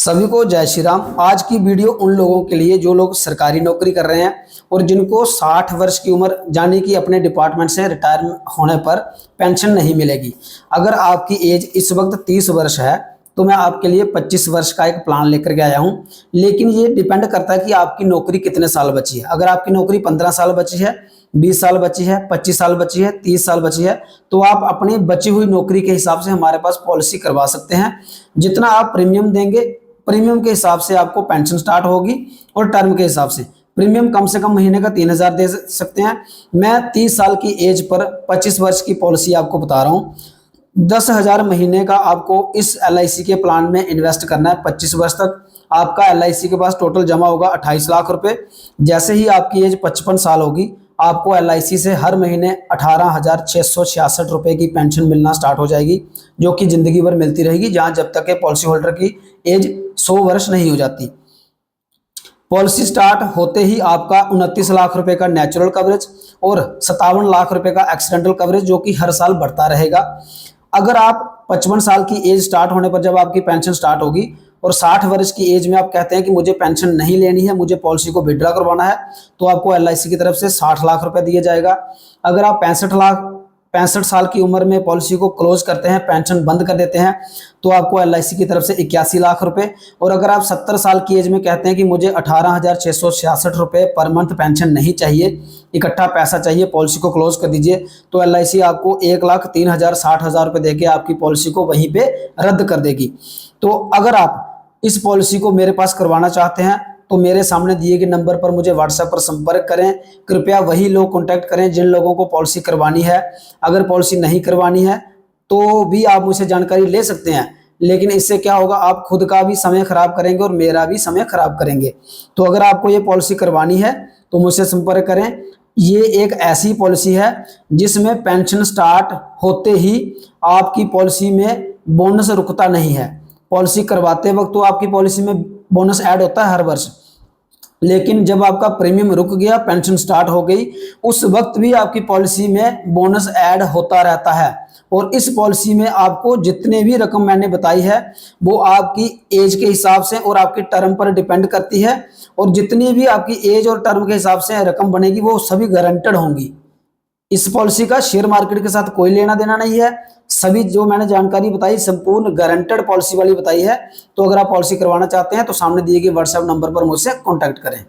सभी को जय श्री राम। आज की वीडियो उन लोगों के लिए जो लोग सरकारी नौकरी कर रहे हैं और जिनको 60 वर्ष की उम्र यानी कि अपने डिपार्टमेंट से रिटायर होने पर पेंशन नहीं मिलेगी। अगर आपकी एज इस वक्त 30 वर्ष है तो मैं आपके लिए 25 वर्ष का एक प्लान लेकर के आया हूं। लेकिन ये डिपेंड करता है कि आपकी नौकरी कितने साल बची है। अगर आपकी नौकरी 15 साल बची है, 20 साल बची है, 25 साल बची है, 30 साल बची है, तो आप अपनी बची हुई नौकरी के हिसाब से हमारे पास पॉलिसी करवा सकते हैं। जितना आप प्रीमियम देंगे, प्रीमियम के हिसाब से आपको पेंशन स्टार्ट होगी और टर्म के हिसाब से प्रीमियम कम से कम महीने का 3000 दे सकते हैं। मैं 30 साल की एज पर 25 वर्ष की पॉलिसी आपको बता रहा हूँ। 10,000 महीने का आपको इस LIC के प्लान में इन्वेस्ट करना है। 25 वर्ष तक आपका LIC के पास टोटल जमा होगा 28 लाख रुपए। जैसे ही आपकी एज 55 साल होगी आपको LIC से हर महीने 18,666 रुपए की पेंशन मिलना स्टार्ट हो जाएगी, जो कि जिंदगी भर मिलती रहेगी, जहां जब तक के पॉलिसी होल्डर की एज 100 वर्ष नहीं हो जाती। पॉलिसी स्टार्ट होते ही आपका 29 लाख रुपए का नेचुरल कवरेज और 57 लाख रुपए का एक्सीडेंटल कवरेज, जो कि हर साल बढ़ता रहेगा। अगर आप 55 साल की एज स्टार्ट होने पर जब आपकी पेंशन स्टार्ट होगी और 60 वर्ष की एज में आप कहते हैं कि मुझे पेंशन नहीं लेनी है, मुझे पॉलिसी को विड्रॉ करवाना है, तो आपको LIC की तरफ से 60 लाख रुपए दिया जाएगा। अगर आप 65 साल की उम्र में पॉलिसी को क्लोज करते हैं, पेंशन बंद कर देते हैं, तो आपको LIC की तरफ से 81 लाख रुपए। और अगर आप 70 साल की एज में कहते हैं कि मुझे 18,666 रुपए पर मंथ पेंशन नहीं चाहिए, इकट्ठा पैसा चाहिए, पॉलिसी को क्लोज कर दीजिए, तो LIC आपको 1,03,60,000 रुपए देके आपकी पॉलिसी को वहीं पे रद्द कर देगी। तो अगर आप इस पॉलिसी को मेरे पास करवाना चाहते हैं तो मेरे सामने दिए गए नंबर पर मुझे व्हाट्सएप पर संपर्क करें। कृपया वही लोग कॉन्टैक्ट करें जिन लोगों को पॉलिसी करवानी है। अगर पॉलिसी नहीं करवानी है तो भी आप मुझसे जानकारी ले सकते हैं, लेकिन इससे क्या होगा, आप खुद का भी समय खराब करेंगे और मेरा भी समय खराब करेंगे। तो अगर आपको ये पॉलिसी करवानी है तो मुझसे संपर्क करें। ये एक ऐसी पॉलिसी है जिसमें पेंशन स्टार्ट होते ही आपकी पॉलिसी में बोनस रुकता नहीं है। पॉलिसी करवाते वक्त तो आपकी पॉलिसी में बोनस ऐड होता है हर वर्ष, लेकिन जब आपका प्रीमियम रुक गया, पेंशन स्टार्ट हो गई, उस वक्त भी आपकी पॉलिसी में बोनस ऐड होता रहता है। और इस पॉलिसी में आपको जितने भी रकम मैंने बताई है वो आपकी एज के हिसाब से और आपकी टर्म पर डिपेंड करती है, और जितनी भी आपकी एज और टर्म के हिसाब से रकम बनेगी वो सभी गारंटेड होंगी। इस पॉलिसी का शेयर मार्केट के साथ कोई लेना देना नहीं है। सभी जो मैंने जानकारी बताई संपूर्ण गारंटेड पॉलिसी वाली बताई है। तो अगर आप पॉलिसी करवाना चाहते हैं तो सामने दिए गए व्हाट्सएप नंबर पर मुझसे कॉन्टैक्ट करें।